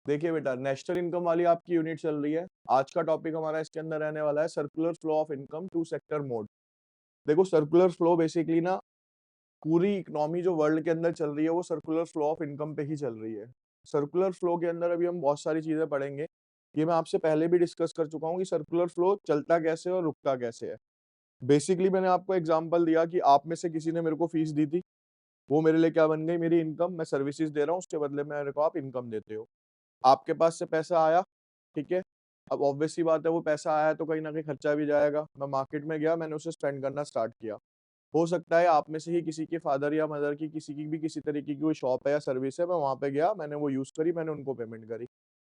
देखिए बेटा, national income वाली आपकी यूनिट चल रही है। आज का टॉपिक हमारा इसके अंदर रहने वाला है circular flow of income two sector model. देखो, सर्कुलर फ्लो बेसिकली ना पूरी इकोनॉमी जो वर्ल्ड के अंदर चल रही है वो सर्कुलर फ्लो ऑफ इनकम पे ही चल रही है। सर्कुलर फ्लो के अंदर अभी हम बहुत सारी चीजें पढ़ेंगे। ये मैं आपसे पहले भी डिस्कस कर चुका हूँ कि सर्कुलर फ्लो चलता कैसे है और रुकता कैसे है। बेसिकली मैंने आपको एग्जांपल दिया कि आप में से किसी ने मेरे को फीस दी थी, वो मेरे लिए क्या बन गई, मेरी इनकम। मैं सर्विसेज दे रहा हूँ, उसके बदले में मेरे को आप इनकम देते हो। आपके पास से पैसा आया, ठीक है। अब ऑब्वियस सी बात है, वो पैसा आया तो कहीं न कहीं खर्चा भी जाएगा। मैं मार्केट में गया, मैंने उसे स्पेंड करना स्टार्ट किया। हो सकता है आप में से ही किसी के फादर या मदर की किसी की भी किसी तरीके की कोई शॉप है या सर्विस है, मैं वहाँ पे गया, मैंने वो यूज़ करी, मैंने उनको पेमेंट करी।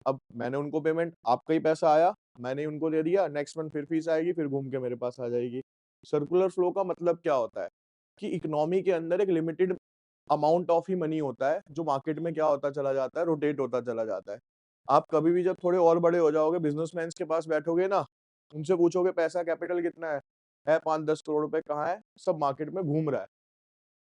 अब मैंने उनको पेमेंट, आपका ही पैसा आया, मैंने उनको दे दिया, नेक्स्ट मंथ फिर फीस आएगी, फिर घूम के मेरे पास आ जाएगी। सर्कुलर फ्लो का मतलब क्या होता है कि इकोनॉमी के अंदर एक limited amount of he money होता है, जो मार्केट में क्या होता चला जाता है, रोटेट होता चला जाता है। आप कभी भी जब थोड़े और बड़े हो जाओगे, बिज़नेसमैन्स के पास बैठोगे ना, उनसे पूछोगे पैसा कैपिटल कितना है 5-10 करोड़ रुपए कहाँ है? सब मार्केट में घूम रहा है।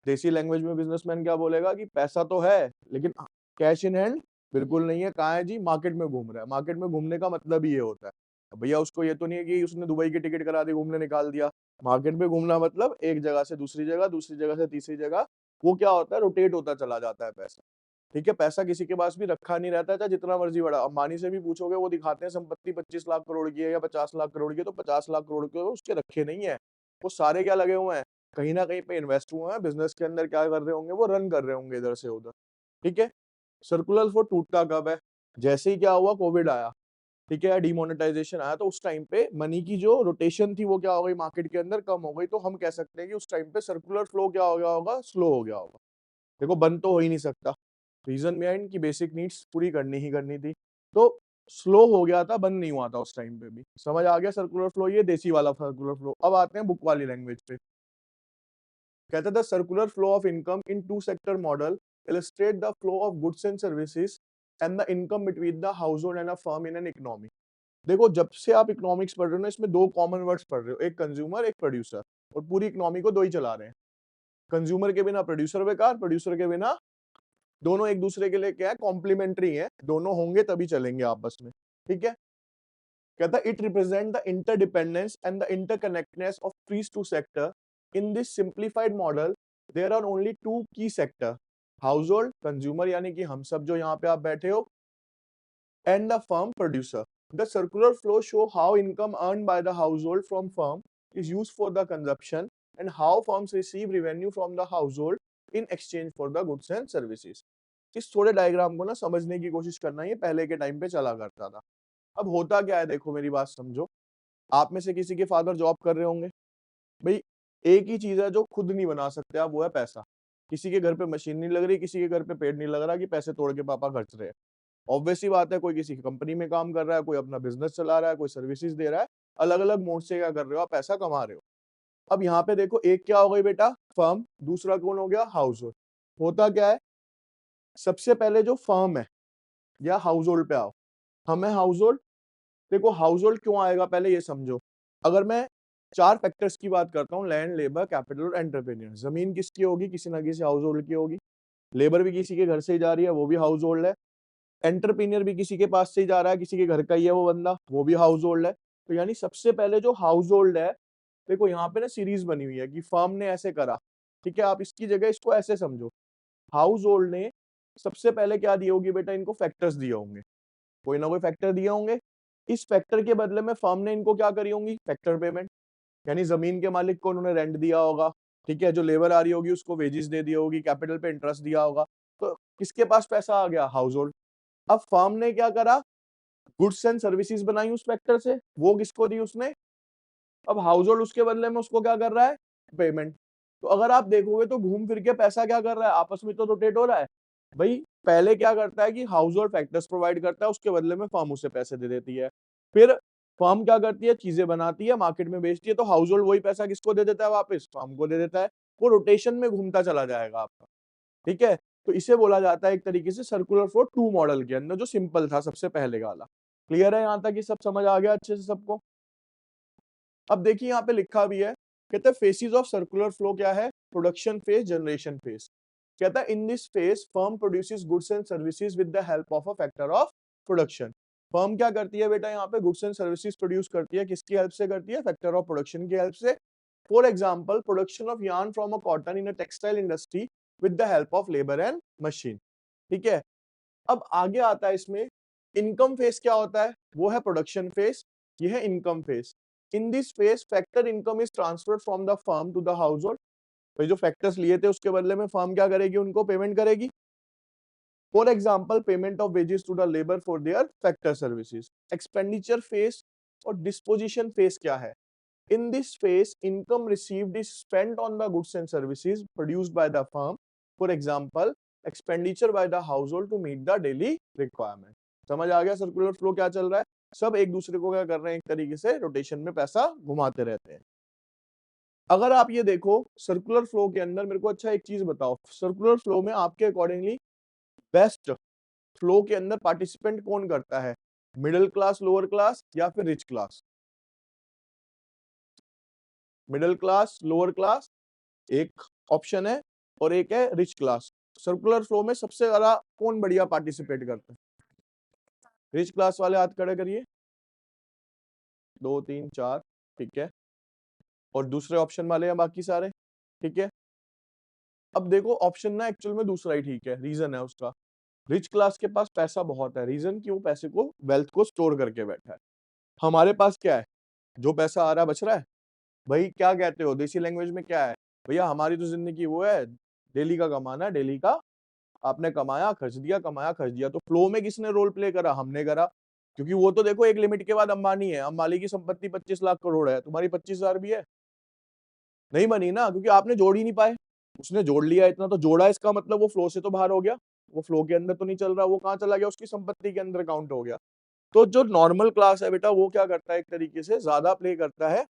देसी लैंग्वेज में बिज़नेसमैन क्या बोलेगा कि पैसा तो है, लेकिन कैश इन हैंड बिल्कुल नहीं है। कहाँ है जी? मार्केट में घूम रहा है। मार्केट में घूमने का मतलब ही ये होता है। अब भैया उसको ये तो नहीं है कि उसने दुबई की टिकट करा दी, घूमने निकाल दिया। मार्केट में घूमना मतलब एक जगह से दूसरी जगह से तीसरी जगह, वो क्या होता है, रोटेट होता चला जाता है पैसा। ठीक है? पैसा किसी के पास भी रखा नहीं रहता है, चाहे जितना मर्ज़ी बड़ा। अंबानी से भी पूछोगे, वो दिखाते हैं संपत्ति 25 लाख करोड़ की है या 50 लाख करोड़ की है, तो 50 लाख करोड़ के उसके रखे नहीं है। वो सारे क्या लगे हुए हैं, कहीं न कहीं पे इन्वेस्ट हुए हैं, बिज़नेस के अंदर क्या कर रहे होंगे, वो रन कर रहे होंगे इधर से उधर। ठीक है? सर्कुलर फ्लो टूटता कब है? जैसे ही क्या हुआ, कोविड आया, ठीक है? डिमोनेटाइज़ेशन आया, तो उस टाइम पे मनी की जो रोटेशन थी वो क्या हो गई, मार्केट के अंदर कम हो गई। तो हम कह सकते हैं कि उस टाइम पे सर्कुलर फ्लो क्या हो गया होगा, स्लो हो गया होगा। देखो, बंद तो हो ही नहीं सकता। रीज़न बिहाइंड कि बेसिक नीड्स पूरी करनी ही करनी थी। तो स्लो हो गया था, बंद नहीं हुआ था उस टाइम पे भी। समझ आ गया सर्कुलर फ्लो, ये देसी वाला सर्कुलर फ्लो। अब आते हैं बुक वाली लैंग्वेज पे। कहता था circular flow of income in two sector model illustrate the flow of goods and services and the income between the household and a firm in an economy। देखो, जब से आप इकोनॉमिक्स पढ़ रहे हो ना, इसमें दो कॉमन वर्ड्स पढ़ रहे हो, एक कंज्यूमर, एक प्रोड्यूसर, और पूरी इकोनॉमी को दो ही चला रहे हैं। कंज्यूमर के बिना प्रोड्यूसर बेकार, प्रोड्यूसर के बिना, दोनों एक दूसरे के लिए क्या है, कॉम्प्लीमेंट्री है, दोनों होंगे तभी चलेंगे आपस में। ठीक है? कहता है it represent the interdependence and the interconnectedness of these two sector। In this simplified model there are only two key sector, household consumer यानी कि हम सब जो यहाँ पे आप बैठे हो, and the firm producer। The circular flow show how income earned by the household from firm is used for the consumption and how firms receive revenue from the household in exchange for the goods and services। इस थोड़े diagram को ना समझने की कोशिश करना, ये पहले के टाइम पे चला करता था। अब होता क्या है, देखो मेरी बात समझो। आप में से किसी के फादर जॉब कर रहे होंगे। भाई, एक ही चीज है जो खुद नहीं बना सकते आप, वो है पैसा। किसी के घर पे मशीन नहीं लग रही, किसी के घर पे पेड़ नहीं लग रहा कि पैसे तोड़ के पापा खर्च रहे हैं। ऑब्वियस सी बात है, कोई किसी की कंपनी में काम कर रहा है, कोई अपना बिज़नेस चला रहा है, कोई सर्विसेज़ दे रहा है। अलग-अलग मोड से क्या कर रहे हो आप, पैसा कमा रहे हो। अब यहाँ पे देखो, एक क्या हो गई बेटा, फर्म, दूसरा कौन हो गया, हाउसहोल्ड। होता क्या है, सबसे पहले जो फर्म है या हाउसहोल्ड पे आओ। हम है हाउसहोल्ड। देखो, हाउसहोल्ड क्यों आएगा पहले ये समझो। अगर मैं 4 फैक्टर्स की बात करता हूँ, लैंड, लेबर, कैपिटल और एंटरप्रेन्योर। ज़मीन किसकी होगी, किसी ना किसी हाउसहोल्ड की होगी। लेबर भी किसी के घर से ही जा रही है, वो भी हाउसहोल्ड है। एंटरप्रेन्योर भी किसी के पास से ही जा रहा है, किसी के घर का ही है वो बंदा, वो भी हाउस होल्ड है। तो यानी सबसे पहले जो हाउस होल्ड है, देखो यहाँ पे ना सीरीज बनी हुई है कि फर्म ने ऐसे करा। ठीक है? आप इसकी जगह इसको ऐसे समझो, हाउस होल्ड ने सबसे पहले क्या दिए होगी बेटा, इनको फैक्टर्स दिए होंगे, कोई ना कोई फैक्टर दिए होंगे। इस फैक्टर के बदले में फर्म ने इनको क्या करी होंगी, फैक्टर पेमेंट। यानी जमीन के मालिक को उन्होंने रेंट दिया होगा। ठीक है? जो लेबर आ रही होगी उसको वेजेस दे दी होगी, कैपिटल पे इंटरेस्ट दिया होगा। तो किसके पास पैसा आ गया, हाउस होल्ड। अब फर्म ने क्या करा, गुड्स एंड सर्विसेज बनाई उस फैक्टर से, वो किसको दी उसने, अब हाउस होल्ड उसके बदले में उसको क्या कर रहा है, पेमेंट। तो अगर आप देखोगे तो घूम फिर के पैसा क्या कर रहा है, आपस में तो रोटेट हो रहा है। भाई, पहले क्या करता है कि हाउस होल्ड फैक्टर्स प्रोवाइड करता है, उसके बदले में फर्म उसे पैसे दे देती है। फिर फर्म क्या करती है, चीजें बनाती है, मार्केट में बेचती है, तो हाउस होल्ड वही पैसा किसको दे देता है, वापस फर्म को दे देता है। वो रोटेशन में घूमता चला जाएगा आपका। ठीक है? तो इसे बोला जाता है एक तरीके से सर्कुलर फ्लो टू मॉडल के अंदर, जो सिंपल था सबसे पहले वाला। क्लियर है यहाँ तक, ये सब समझ आ गया अच्छे से सबको? अब देखिए यहाँ पे लिखा भी है, कहता है फेसेस ऑफ सर्कुलर फ्लो क्या है, प्रोडक्शन फेज, जनरेशन फेज। कहता है in this phase firm produces goods and services with the help of a factor of production. Firm क्या करती है बेटा, यहाँ पे गुड्स एंड सर्विसेज प्रोड्यूस करती है, किसकी हेल्प से करती है, फैक्टर ऑफ प्रोडक्शन की हेल्प से। For example production of yarn from a cotton in a textile industry with the help of labour and machine. ठीक है, अब आगे आता है इसमें इनकम फेस क्या होता है, वो है प्रोडक्शन फेस, ये है income phase. In this phase factor income is transferred from the firm to the household. तो जो फैक्टर्स लिए थे उसके बदले में फर्म क्या करेगी, उनको पेमेंट करेगी। For example payment of wages to the labour for their factor services. Expenditure phase और डिस्पोजिशन फेस क्या है, in this phase income received is spent on the goods and services produced by the firm. For example expenditure by the household to meet the daily requirement. समझ आ गया circular flow क्या चल रहा है, सब एक दूसरे को क्या कर रहे हैं, एक तरीके से रोटेशन में पैसा घुमाते रहते हैं। अगर आप ये देखो सर्कुलर फ्लो के अंदर, मेरे को अच्छा एक चीज बताओ, सर्कुलर फ्लो में आपके अकॉर्डिंगली बेस्ट फ्लो के अंदर पार्टिसिपेंट कौन करता है, मिडिल क्लास, लोअर क्लास या फिर rich class? Middle class, lower class एक ऑप्शन है, और एक है रिच क्लास। सर्कुलर फ्लो में सबसे ज्यादा कौन बढ़िया पार्टिसिपेट करता है? रिच क्लास वाले हाथ खड़े करिए, 2 3 4, ठीक है, और दूसरे ऑप्शन वाले हैं बाकी सारे, ठीक है। अब देखो ऑप्शन ना एक्चुअल में दूसरा ही ठीक है, रीजन है उसका, रिच क्लास के पास पैसा बहुत है, रीजन कि वो पैसे को, वेल्थ को स्टोर करके बैठा है। हमारे पास क्या है, जो पैसा आ रहा है बच रहा है। भाई क्या कहते हो देसी लैंग्वेज में क्या है, भैया हमारी तो जिंदगी वो है, डेली का कमाना है, डेली का आपने कमाया खर्च दिया, कमाया खर्च दिया। तो फ्लो में किसने रोल प्ले करा, हमने करा, क्योंकि वो तो देखो एक लिमिट के बाद अंबानी है, अंबानी की संपत्ति 25 लाख करोड़ है, तुम्हारी 25,000 भी है, नहीं बनी ना, क्योंकि आपने जोड़ ही नहीं पाए। उसने जोड़ लिया इतना तो जोड़ा, इसका मतलब वो फ्लो से तो बाहर हो गया, वो फ्लो के अंदर तो नहीं चल रहा, वो कहाँ चला गया, उसकी संपत्ति के अंदर काउंट हो गया। तो जो नॉर्मल क्लास है बेटा, वो क्या करता है, एक तरीके से ज्यादा प्ले करता है।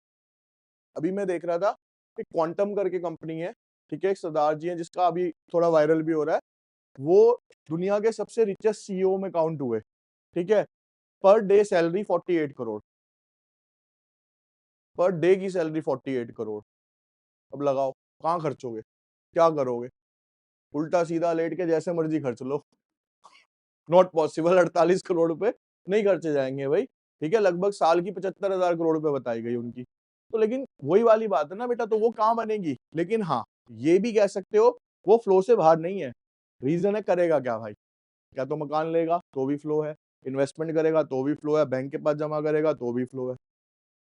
अभी मैं देख रहा था कि क्वांटम करके कंपनी है, ठीक है, एक सरदार जी है जिसका अभी थोड़ा वायरल भी हो रहा है, वो दुनिया के सबसे रिचेस्ट सीईओ में काउंट हुए, ठीक है। Per day salary 48 crore, per day की सैलरी 48 करोड़। अब लगाओ कहाँ खर्चोगे, क्या करोगे, उल्टा सीधा लेट के जैसे मर्जी खर्च लो, नॉट पॉसिबल। 48 करोड़ रुपए नहीं खर्चे जाएंगे भाई, ठीक है, लगभग साल की 75,000 करोड़ रुपए बताई गई उनकी। तो लेकिन वही वाली बात है ना बेटा, तो वो कहाँ बनेगी, लेकिन हाँ ये भी कह सकते हो वो फ्लो से बाहर नहीं है। रीजन है, करेगा क्या भाई, क्या तो मकान लेगा तो भी फ्लो है, इन्वेस्टमेंट करेगा तो भी फ्लो है, बैंक के पास जमा करेगा तो भी फ्लो है,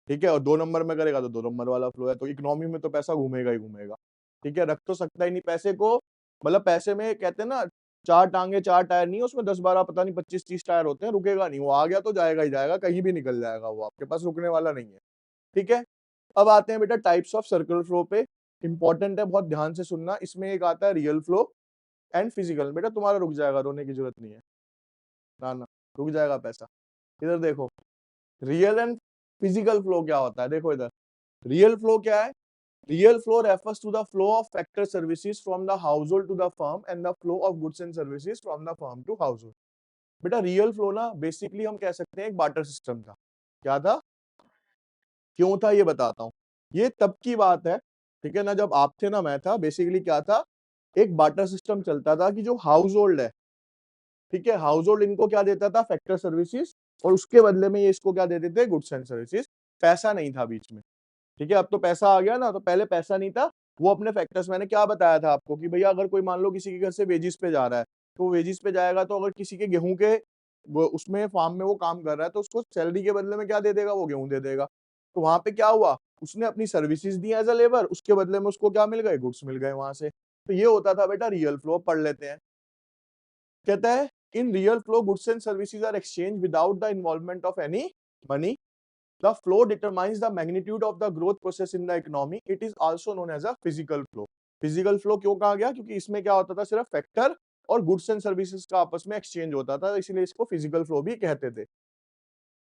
ठीक है, और 2 नंबर में करेगा तो 2 नंबर वाला फ्लो है। तो इकोनॉमी में तो पैसा घूमेगा ही घूमेगा, ठीक है, रख तो सकता ही नहीं पैसे को, मतलब पैसे में कहते हैं ना, चार टांगे चार टायर नहीं, उसमें 10 12 पता नहीं 25 30 टायर होते हैं, रुकेगा नहीं, वो आ गया तो जाएगा ही जाएगा, कहीं भी निकल जाएगा, वो आपके पास रुकने वाला नहीं है, ठीक है। अब आते हैं बेटा टाइप्स ऑफ सर्कुलर फ्लो पे, इंपॉर्टेंट है बहुत ध्यान से सुनना। इसमें एक आता है रियल फ्लो एंड फिजिकल। बेटा तुम्हारा रुक जाएगा, रोने की जरूरत नहीं है, ना ना, रुक जाएगा पैसा। इधर देखो, रियल एंड फिजिकल फ्लो क्या होता है, देखो इधर, रियल फ्लो क्या है, real flow refers to the flow of factor services from the household to the firm and the flow of goods and services from the firm to household। बेटा real flow ना basically हम कह सकते हैं एक barter system था। क्या था, क्यों था ये बताता हूँ। ये तब की बात है, ठीक है ना, जब आप थे ना मैं था। बेसिकली क्या था, एक बार्टर सिस्टम चलता था कि जो हाउस होल्ड है, ठीक है, हाउस होल्ड इनको क्या देता था, फैक्टर सर्विसेज, और उसके बदले में ये इसको क्या देते थे, गुड्स एंड सर्विसेज। पैसा नहीं था बीच में, ठीक है। अब तो पैसा आ गया ना, तो पहले पैसा नहीं था, वो अपने फैक्टर्स, मैंने क्या बताया था आपको कि भैया अगर कोई मान लो किसी के घर से वेजिस पे जा रहा है, तो वेजिस पे जाएगा, तो अगर किसी के गेहूं के उसमें फार्म में वो काम कर रहा है, तो उसको सैलरी के बदले में क्या दे देगा, वो गेहूं दे देगा। तो वहां पे क्या हुआ, उसने अपनी सर्विसेज दी एज अ लेबर, उसके बदले में उसको क्या मिल गए, गुड्स मिल गए वहां से। तो ये होता था बेटा रियल फ्लो। पढ़ लेते हैं, कहता है in real flow goods and services are exchange without the involvement of any money. The flow determines the magnitude of the growth process in the economy. It is also known as a physical flow. Physical flow क्यों कहा गया, क्योंकि इसमें क्या होता था, सिर्फ factor और गुड्स एंड सर्विसेज का आपस में एक्सचेंज होता था, इसलिए इसको फिजिकल फ्लो भी कहते थे।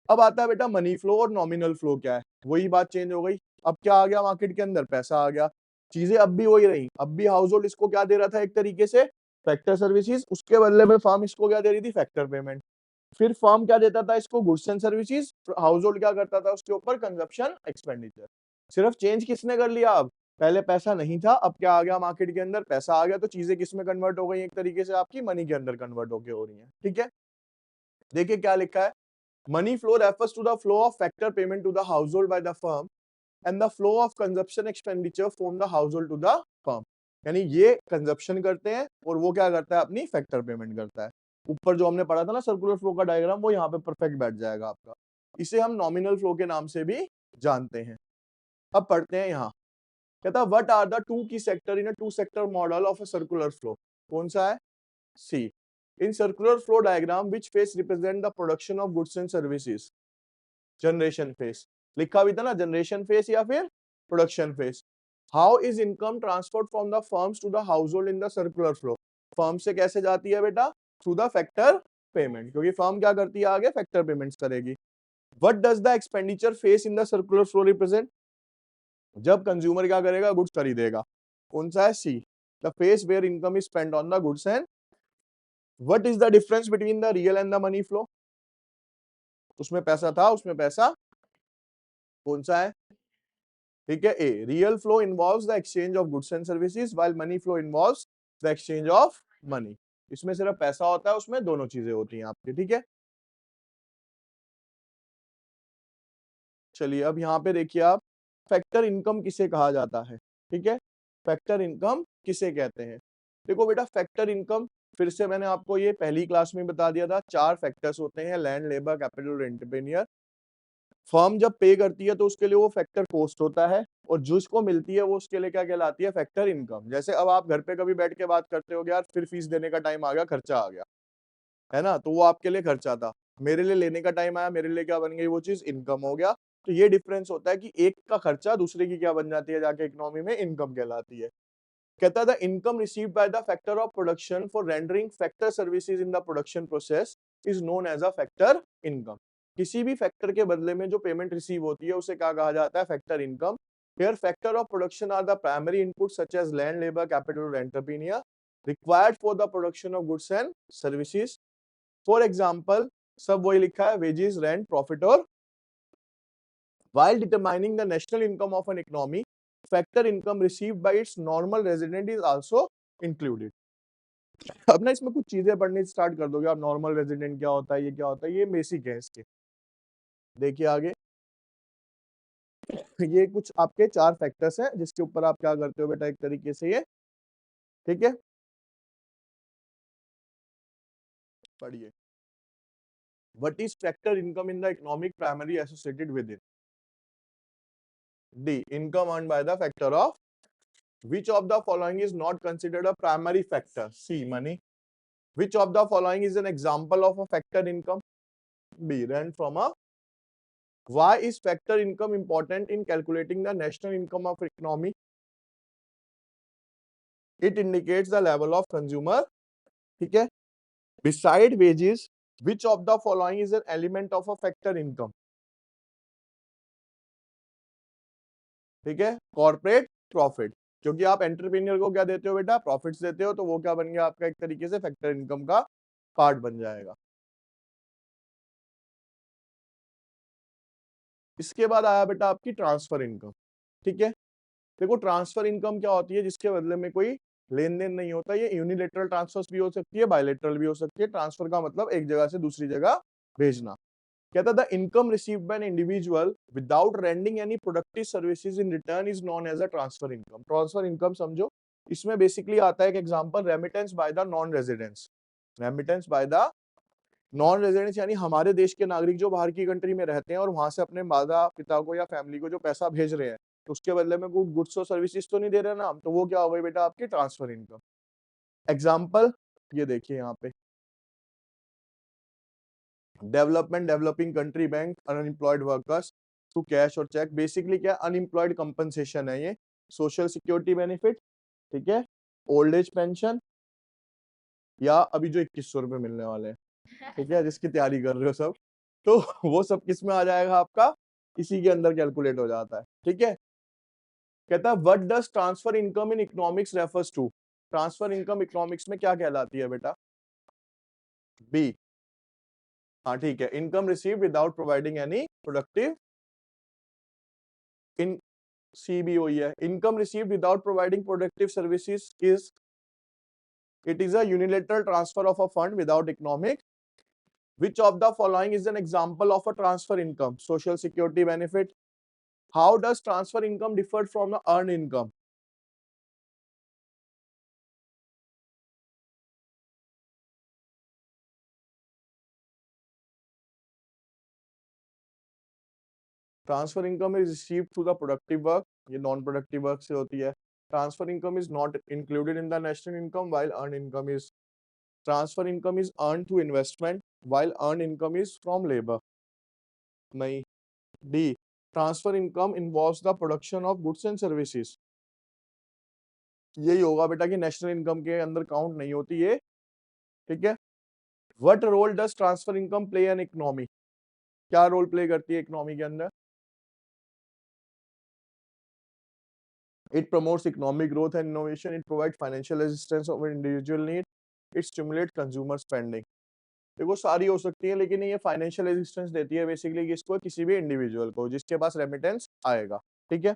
अब आता है बेटा मनी फ्लो और नॉमिनल फ्लो क्या है, वही बात चेंज हो गई। अब क्या आ गया मार्केट के अंदर, पैसा आ गया, चीजें अब भी वही रही। अब भी हाउस होल्ड इसको क्या दे रहा था, एक तरीके से फैक्टर सर्विसेज, उसके बदले में फर्म इसको क्या दे रही थी, फैक्टर पेमेंट। फिर फर्म क्या देता था इसको, goods and services, house hold क्या करता था उसके ऊपर, कंजप्शन एक्सपेंडिचर। सिर्फ चेंज किसने कर लिया, अब पहले पैसा नहीं था, अब क्या आ गया मार्केट के अंदर, पैसा आ गया, तो चीजें किस में कन्वर्ट हो गई, एक तरीके से आपकी मनी के अंदर कन्वर्ट होके हो रही है, ठीक है। देखिए क्या लिखा है, money flow refers to the flow of factor payment to the household by the firm and the flow of consumption expenditure from the household to the firm. यानी ये कंजप्शन करते हैं और वो क्या करता है, अपनी फैक्टर पेमेंट करता है। ऊपर जो हमने पढ़ा था ना सर्कुलर फ्लो का डायग्राम, वो यहाँ पे परफेक्ट बैठ जाएगा आपका। इसे हम नॉमिनल फ्लो के नाम से भी जानते हैं। अब पढ़ते हैं यहाँ, कहता है what are the two key sector in a two sector model of a circular flow. कौन सा है, C. In circular flow diagram which phase represent the production of goods and services, generation phase लिखा भी था ना, generation phase या फिर production phase. How is income transferred from the firms to the household in the circular flow. Firm से कैसे जाती है बेटा, थ्रू द फैक्टर पेमेंट, क्योंकि फर्म क्या करती है, आगे फैक्टर पेमेंट्स करेगी। What does the expenditure phase in the circular flow represent, जब कंज्यूमर क्या करेगा, गुड्स खरीदेगा। कौन सा है, C. The phase where income is spent on the goods and what is the difference between the real and the money flow, उसमें पैसा था, उसमें पैसा, कौन सा है, ठीक है, A. Real flow involves the exchange of goods and services while money flow involves the exchange of money. इसमें सिर्फ पैसा होता है, उसमें दोनों चीजें होती हैं आपकी, ठीक है। चलिए अब यहाँ पे देखिए आप, फैक्टर इनकम किसे कहा जाता है, ठीक है। फैक्टर इनकम किसे कहते हैं, देखो बेटा फैक्टर इनकम, फिर से मैंने आपको ये पहली क्लास में बता दिया था, 4 फैक्टर्स होते हैं, land, labour, capital, entrepreneur. Firm जब पे करती है तो उसके लिए वो फैक्टर कॉस्ट होता है, और जिसको मिलती है वो उसके लिए क्या कहलाती है, फैक्टर इनकम। जैसे अब आप घर पे कभी बैठ के बात करते हो, यार फिर फीस देने का टाइम आ गया, खर्चा आ गया, है ना, तो वो आपके लिए खर्चा था। मेरे लिए लेने का टाइम आया, मेरे लिए क्या बन गई वो चीज, इनकम हो गया। तो ये डिफरेंस होता है कि एक का खर्चा दूसरे की क्या बन जाती है, जाके इकोनॉमी में इनकम कहलाती है। कहता है the income received by the factor of production for rendering factor services in the production process is known as a factor income. किसी भी फैक्टर के बदले में जो पेमेंट रिसीव होती है उसे क्या कहा जाता है, factor income. Here factor of production are the primary inputs such as land, labor, capital, or entrepreneur required for the production of goods and services. For example, सब वही लिखा है, wages, rent, profit और while determining the national income of an economy, factor income received by its normal resident is also included. अब ना इसमें कुछ चीजें पढ़नी स्टार्ट कर दोगे आप, नॉर्मल रेजिडेंट क्या होता है, ये क्या होता है, ये बेसिक है इसके। देखिए आगे, ये कुछ आपके 4 फैक्टर्स हैं जिसके ऊपर आप क्या करते हो बेटा, एक तरीके से ये, ठीक है, पढ़िए। What is factor income in the economic primary associated with it? D. Income earned by the factor of which of the following is not considered a primary factor? C. Money. Which of the following is an example of a factor income? B. Rent from a. Why is factor income important in calculating the national income of economy? It indicates the level of consumer. ठीक है. Beside wages, which of the following is an element of a factor income? ठीक है, corporate profit, क्योंकि आप entrepreneur को क्या देते हो बेटा, प्रॉफिट्स देते हो, तो वो क्या बन गया आपका, एक तरीके से फैक्टर इनकम का पार्ट बन जाएगा। इसके बाद आया बेटा आपकी ट्रांसफर इनकम, ठीक है। देखो ट्रांसफर इनकम क्या होती है, जिसके बदले में कोई लेन देन नहीं होता। ये यूनिलेटरल ट्रांसफर भी हो सकती है, बायलेटरल भी हो सकती है। ट्रांसफर का मतलब एक जगह से दूसरी जगह भेजना। कहता the income received by an individual without rendering any productive services in return is known as a transfer income. Transfer income समझो, इसमें बेसिकली आता है एक example, remittance by the non residents. Remittance by the non residents यानी हमारे देश के नागरिक जो बाहर की कंट्री में रहते हैं और वहां से अपने माता पिता को या फैमिली को जो पैसा भेज रहे हैं, तो उसके बदले में कोई गुड्स और सर्विसेज तो नहीं दे रहे ना हम, तो वो क्या हो गई बेटा आपकी ट्रांसफर इनकम। एग्जाम्पल ये देखिए यहाँ पे, development developing country bank unemployed workers through cash और चेक। बेसिकली क्या, अनएम्प्लॉयड कंपनसेशन है ये, सोशल सिक्योरिटी बेनिफिट, ठीक है, ओल्ड एज पेंशन, या अभी जो 2100 रुपए मिलने वाले हैं, ठीक है, जिसकी तैयारी कर रहे हो सब, तो वो सब किस में आ जाएगा आपका, इसी के अंदर कैलकुलेट हो जाता है, ठीक है। कहता है what does transfer income in economics refers to. Transfer income economics में क्या कहलाती है बेटा, बी। हाँ ठीक है, income receive without providing any productive in, CBOE है, income received without providing productive services is, it is a unilateral transfer of a fund without economic Which of the following is an example of a transfer income? Social security benefit. How does transfer income differ from the earned income? Transfer income is received through the productive work, ये non productive work से होती है. Transfer income is not included in the national income while earn income is. Transfer income is earn through investment while earn income is from labour. नहीं. D, transfer income involves the production of goods and services. यही होगा बेटा कि national income के अंदर count नहीं होती ये. ठीक है. What role does transfer income play in economy? क्या रोल प्ले करती है इकोनॉमी के अंदर? It promotes economic growth and innovation. It provides financial assistance of individual need. It stimulates consumer spending. देखो सारी हो सकती है, लेकिन ये फाइनेंशियल असिस्टेंस देती है बेसिकली किसको? किसी भी इंडिविजुअल को जिसके पास रेमिटेंस आएगा. ठीक है.